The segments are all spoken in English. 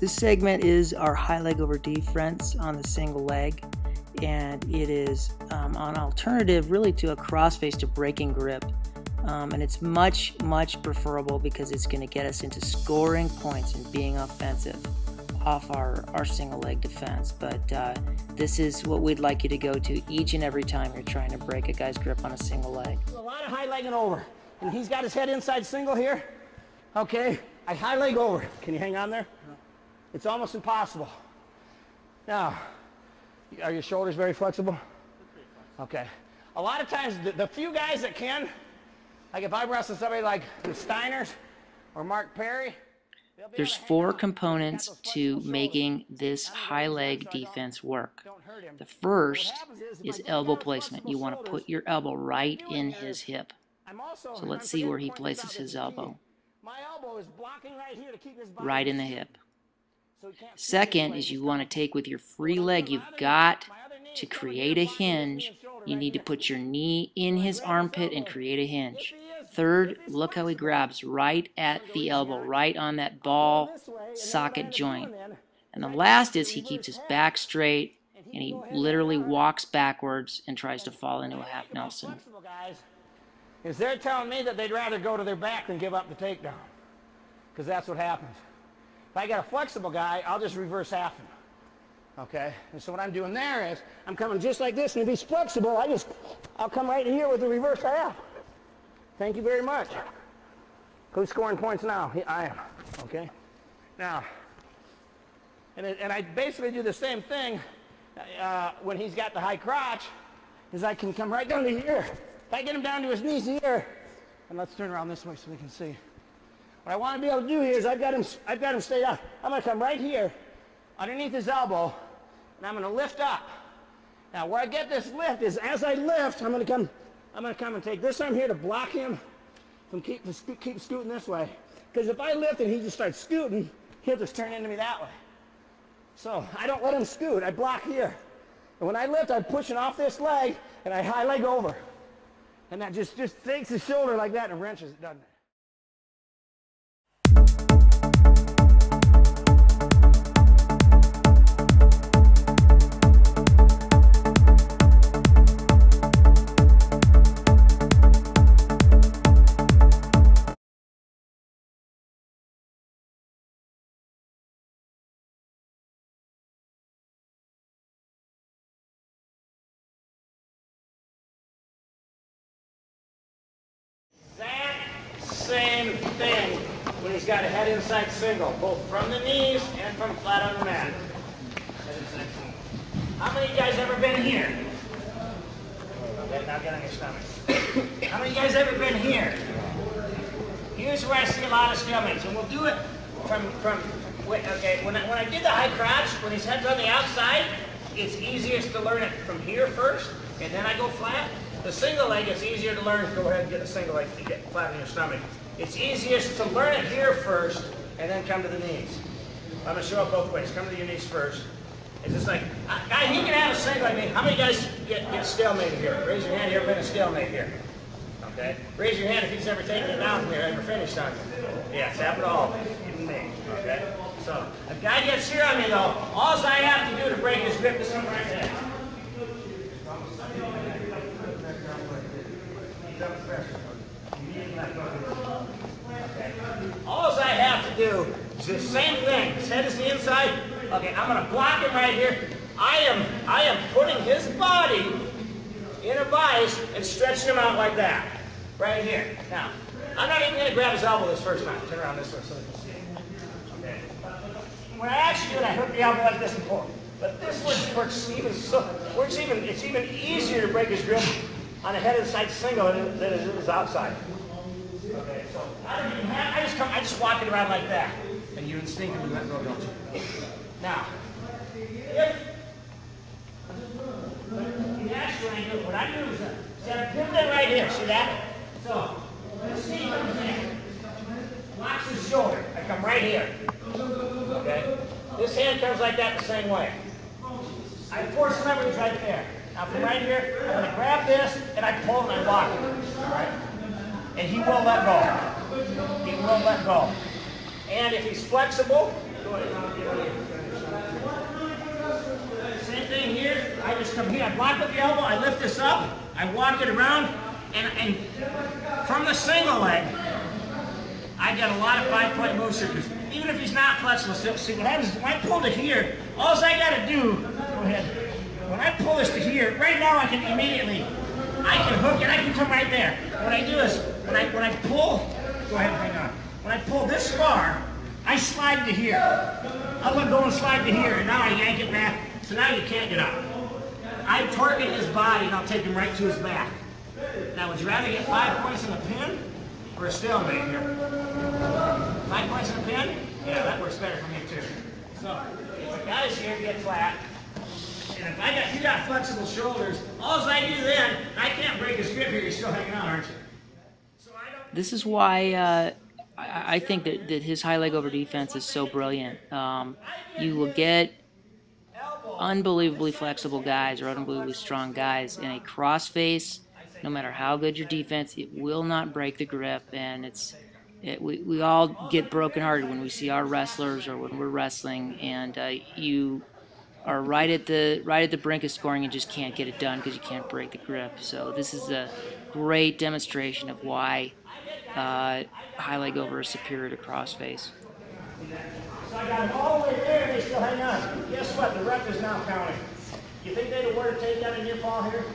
This segment is our high leg over defense on the single leg, and it is an alternative really to a crossface to breaking grip. And it's much preferable because it's going to get us into scoring points and being offensive off our single leg defense. But this is what we'd like you to go to each and every time you're trying to break a guy's grip on a single leg. A lot of high legging over, and he's got his head inside single here. Okay, I high leg over. Can you hang on there? No. It's almost impossible. Now, are your shoulders very flexible? Okay. A lot of times, the few guys that can, like if I wrestle somebody like the Steiners or Mark Perry. There's 4 components to making this high leg defense work. The first is elbow placement. You want to put your elbow right in his hip. So let's see where he places his elbow. Right in the hip. Second is you want to take with your free leg. You've got to create a hinge. You need to put your knee in his armpit and create a hinge. Third, look how he grabs right at the elbow, right on that ball socket joint. And the last is he keeps his back straight and he literally walks backwards and tries to fall into a half Nelson. Is they're telling me that they'd rather go to their back than give up the takedown, because that's what happens. If I got a flexible guy, I'll just reverse half him. Okay, and so what I'm doing there is I'm coming just like this, and if he's flexible, I'll come right in here with the reverse half. Thank you very much. Who's scoring points now? I am. Okay. Now, and I basically do the same thing when he's got the high crotch, is I can come right down to here. If I get him down to his knees here, and let's turn around this way so we can see. What I want to be able to do here is I've got him stay up. I'm going to come right here, underneath his elbow, and I'm going to lift up. Now, where I get this lift is as I lift, I'm going to come and take this arm here to block him from keep scooting this way. Because if I lift and he just starts scooting, he'll just turn into me that way. So I don't let him scoot. I block here. And when I lift, I'm pushing off this leg, and I high leg over. And that just takes his shoulder like that and wrenches it, doesn't it? Same thing when he's got a head inside single, both from the knees and from flat on the mat. Head inside single. How many of you guys ever been here? Okay, now get on your stomach. How many of you guys ever been here? Here's where I see a lot of stomachs, and we'll do it okay, when I did the high crotch, when his head's on the outside, it's easiest to learn it from here first, and then I go flat. The single leg, it's easier to learn. Go ahead and get the single leg to get flat on your stomach. It's easiest to learn it here first and then come to the knees. I'm going to show it both ways. Come to your knees first. It's just like, guy, he can have a single leg. How many guys get stalemated here? Raise your hand. You ever been a stalemate here? Okay. Raise your hand if he's ever taken it down here, ever finished on you. Yeah, it's happened to all even me. Okay. So, if a guy gets here on me though, all I have to do to break his grip is come right there. All I have to do is the same thing. His head is the inside. Okay, I'm going to block him right here. I am putting his body in a vise and stretching him out like that. Right here. Now, I'm not even going to grab his elbow this first time. Turn around this way so you can see. Okay. When I actually do it, I hook the elbow like this and pull. But this works even it's even easier to break his grip on a head inside single than it is outside. Okay, so I just walk it around like that, and you instinctively let go, don't you? Now, what I do is I'm pivoting right here. See that? So let's see what I'm saying. Locks his shoulder. I come right here. Okay. This hand comes like that the same way. I force leverage right there. Now from right here, I'm going to grab this, and I pull and I lock it. All right? And he will let go. He will let go. And if he's flexible, Same thing here. I just come here. I block with the elbow. I lift this up. I walk it around, and from the single leg, I get a lot of 5-point moves here. Even if he's not flexible, see what happens is when I pull to here, all I got to do, go ahead. When I pull this to here, right now I can immediately, I can hook it, I can come right there. What I do is, when I pull, go ahead, hang on. When I pull this far, I slide to here. I'll let go and slide to here, and now I yank it back, so now you can't get out. I torque in his body, and I'll take him right to his back. Now, would you rather get 5 points in a pin, or a stalemate here? 5 points in a pin? Yeah, that works better for me too. So, if the guy's here, get flat. And if you got flexible shoulders, all I do then, I can't break his grip here, you're still hanging on, aren't you? So this is why I think that his high leg over defense is so brilliant. You will get unbelievably flexible guys or unbelievably strong guys in a cross face. No matter how good your defense, it will not break the grip, and we all get brokenhearted when we see our wrestlers or when we're wrestling, and you are right at the brink of scoring and just can't get it done because you can't break the grip. So this is a great demonstration of why high leg over is superior to cross face. So I got him all the way there, and they still hang on. Guess what? The ref is now counting. You think they'd award a takedown in your fall here?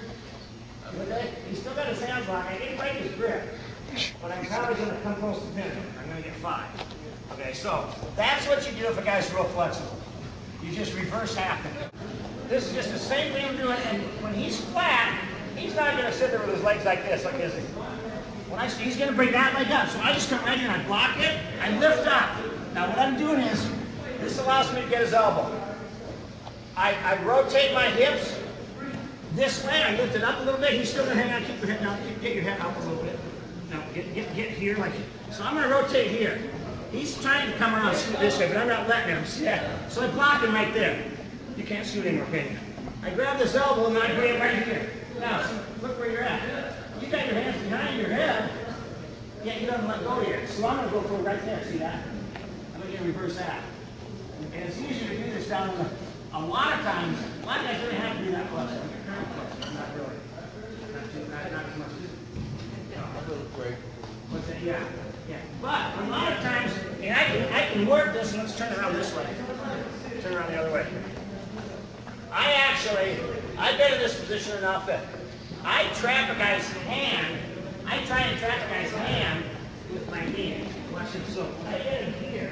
Would they? He's still got his hands locked. I didn't break his grip, but I'm probably going to come close to pin him. I'm going to get 5. Okay, so that's what you do if a guy's real flexible. You just reverse half him. This is just the same thing I'm doing, and when he's flat, he's not going to sit there with his legs like this, like this. He's going to bring that leg up, so I just come right in, I block it, I lift up. Now what I'm doing is, this allows me to get his elbow. I rotate my hips this way, I lift it up a little bit. He's still going to hang on, keep your head down, get your head up a little bit. Now get here, like, so I'm going to rotate here. He's trying to come around and scoot this way, but I'm not letting him. See that? So I block him right there. You can't scoot in your opinion. I grab this elbow and I bring it right here. Now, look where you're at. You got your hands behind your head, yet you don't let go here. So I'm going to go right there. See that? I'm going to reverse that. And it's easier to do this down in the, a lot of times, a lot of guys don't have to be that close. Not really. Not as much. A little break. What's that? Yeah. Yeah. But a lot of times, and I can work this, and let's turn around this way. Turn around the other way. I've been in this position enough that I trap a guy's hand. I try and trap a guy's hand with my knee. Watch this. So I get in here.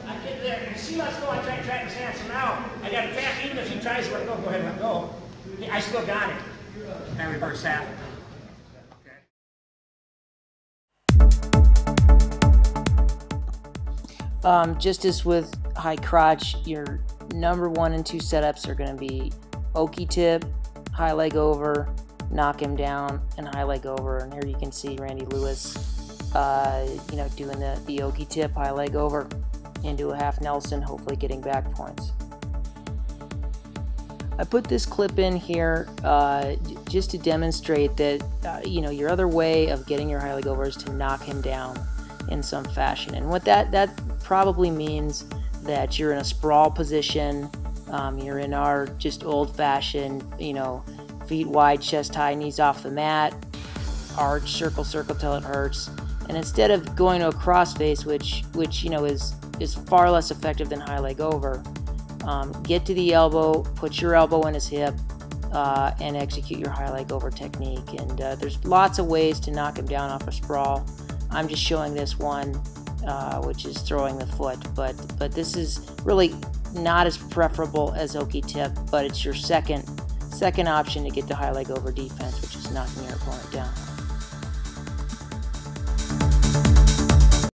I get there. And see, let's go. I try and trap his hand. So now I got to trap. Even if he tries to let go, go ahead and let go. I still got it. And reverse that. Just as with high crotch, your number 1 and 2 setups are going to be okie tip, high leg over, knock him down, and high leg over. And here you can see Randy Lewis, doing the okie tip, high leg over into a half Nelson, hopefully getting back points. I put this clip in here just to demonstrate that your other way of getting your high leg over is to knock him down in some fashion. And what that probably means that you're in a sprawl position, you're in our just old-fashioned, feet wide, chest high, knees off the mat, arch, circle till it hurts. And instead of going to a cross face, which is far less effective than high leg over, get to the elbow, put your elbow in his hip, and execute your high leg over technique. And there's lots of ways to knock him down off a sprawl. I'm just showing this one, which is throwing the foot, but this is really not as preferable as okie tip, but it's your second option to get the high leg over defense, which is knocking your opponent down.